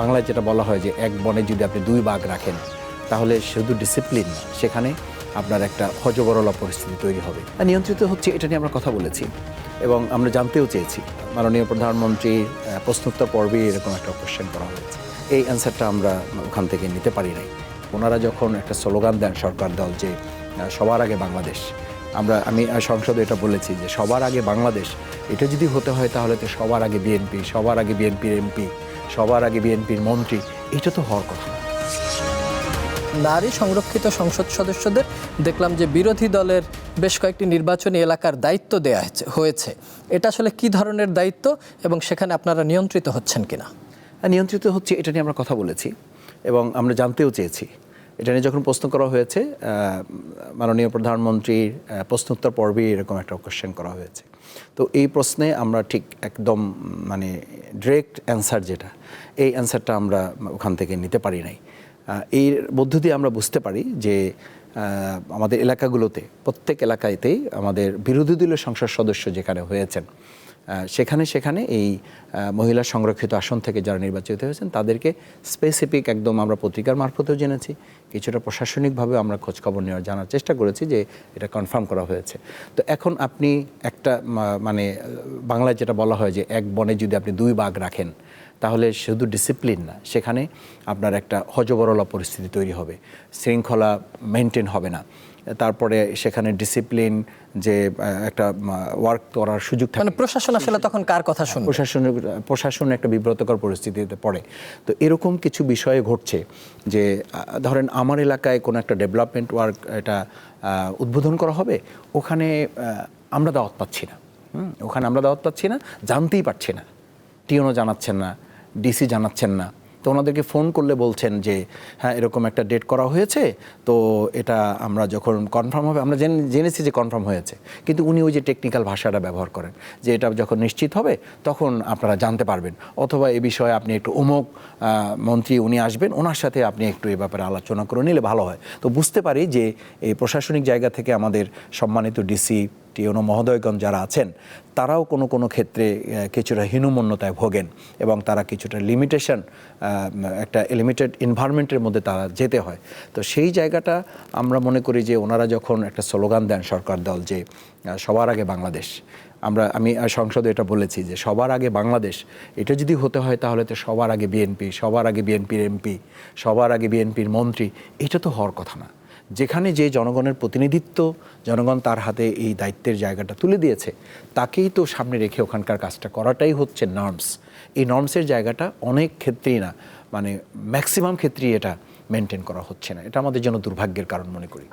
বাংলায় যেটা বলা হয় যে এক বনে যদি আপনি দুই বাঘ রাখেন তাহলে শুধু ডিসিপ্লিন না, সেখানে আপনার একটা হযবরল পরিস্থিতি তৈরি হবে। নিয়ন্ত্রিত হচ্ছে এটা নিয়ে আমরা কথা বলেছি এবং আমরা জানতেও চেয়েছি। মাননীয় প্রধানমন্ত্রীর প্রশ্নোত্তর পর্বে এরকম একটা কোশ্চেন করা হয়েছে। এই অ্যান্সারটা আমরা ওখান থেকে নিতে পারি নাই। ওনারা যখন একটা স্লোগান দেন সরকার দল যে সবার আগে বাংলাদেশ, আমি সংসদে এটা বলেছি যে সবার আগে বাংলাদেশ, এটা যদি হতে হয় তাহলে তো সবার আগে বিএনপি, সবার আগে বিএনপির এমপি, সবার আগে বিএনপির মন্ত্রী, এটা তো হওয়ার কথা না। নারী সংরক্ষিত সংসদ সদস্যদের দেখলাম যে বিরোধী দলের বেশ কয়েকটি নির্বাচনী এলাকার দায়িত্ব দেয়া হয়েছে। এটা আসলে কি ধরনের দায়িত্ব এবং সেখানে আপনারা নিয়ন্ত্রিত হচ্ছেন কিনা? নিয়ন্ত্রিত হচ্ছে এটা নিয়ে আমরা কথা বলেছি এবং আমরা জানতেও চেয়েছি। এটা নিয়ে যখন প্রশ্ন করা হয়েছে, মাননীয় প্রধানমন্ত্রীর প্রশ্নোত্তর পর্বে এরকম একটা কোশ্চেন করা হয়েছে। তো এই প্রশ্নে আমরা ঠিক একদম মানে ডিরেক্ট অ্যান্সার যেটা, এই অ্যান্সারটা আমরা ওখান থেকে নিতে পারি নাই। এর মধ্য দিয়ে আমরা বুঝতে পারি যে আমাদের এলাকাগুলোতে, প্রত্যেক এলাকাতেই আমাদের বিরোধী দলীয় সংসদ সদস্য যেখানে হয়েছেন, সেখানে এই মহিলা সংরক্ষিত আসন থেকে যারা নির্বাচিত হয়েছেন তাদেরকে স্পেসিফিক একদম আমরা পত্রিকার মারফতেও জেনেছি, কিছুটা প্রশাসনিকভাবে আমরা খোঁজখবর নেওয়ার জানার চেষ্টা করেছি যে এটা কনফার্ম করা হয়েছে। তো এখন আপনি একটা মানে বাংলায় যেটা বলা হয় যে এক বনে যদি আপনি দুই বাঘ রাখেন তাহলে শুধু ডিসিপ্লিন না, সেখানে আপনার একটা হযবরল পরিস্থিতি তৈরি হবে, শৃঙ্খলা মেনটেন হবে না। তারপরে সেখানে ডিসিপ্লিন যে একটা ওয়ার্ক করার সুযোগ থাকে, মানে প্রশাসন আসলে তখন কার কথা শুনবে? প্রশাসন একটা বিব্রতকর পরিস্থিতিতে পড়ে। তো এরকম কিছু বিষয়ে ঘটছে যে ধরেন আমার এলাকায় কোনো একটা ডেভেলপমেন্ট ওয়ার্ক এটা উদ্বোধন করা হবে, ওখানে আমরা দাওয়াত পাচ্ছি না, ওখানে আমরা দাওয়াত পাচ্ছি না, জানতেই পারছি না, টিওনও জানাচ্ছেন না, ডিসি জানাচ্ছেন না। তো ওনাদেরকে ফোন করলে বলছেন যে হ্যাঁ এরকম একটা ডেট করা হয়েছে, তো এটা আমরা যখন কনফার্ম হবে, আমরা জেনেছি যে কনফার্ম হয়েছে, কিন্তু উনি ওই যে টেকনিক্যাল ভাষাটা ব্যবহার করেন যে এটা যখন নিশ্চিত হবে তখন আপনারা জানতে পারবেন, অথবা এ বিষয়ে আপনি একটু অমুক মন্ত্রী উনি আসবেন, ওনার সাথে আপনি একটু এ ব্যাপারে আলোচনা করে নিলে ভালো হয়। তো বুঝতে পারি যে এই প্রশাসনিক জায়গা থেকে আমাদের সম্মানিত ডিসি, টিওনো মহোদয়গণ যারা আছেন তারাও কোনো ক্ষেত্রে কিছুটা হীনমন্যতায় ভোগেন এবং তারা কিছুটা লিমিটেশন, একটা লিমিটেড এনভায়রনমেন্টের মধ্যে তারা যেতে হয়। তো সেই জায়গাটা আমরা মনে করি যে ওনারা যখন একটা স্লোগান দেন সরকার দল যে সবার আগে বাংলাদেশ, আমি সংসদে এটা বলেছি যে সবার আগে বাংলাদেশ, এটা যদি হতে হয় তাহলে তো সবার আগে বিএনপি, সবার আগে বিএনপির এমপি, সবার আগে বিএনপির মন্ত্রী, এটা তো হওয়ার কথা না। যেখানে যে জনগণের প্রতিনিধিত্ব, জনগণ তার হাতে এই দায়িত্বের জায়গাটা তুলে দিয়েছে, তাকেই তো সামনে রেখে ওখানকার কাজটা করাটাই হচ্ছে নর্মস। এই নর্মসের জায়গাটা অনেক ক্ষেত্রেই না, মানে ম্যাক্সিমাম ক্ষেত্রেই এটা মেনটেন করা হচ্ছে না। এটা আমাদের জন্য দুর্ভাগ্যের কারণ মনে করি।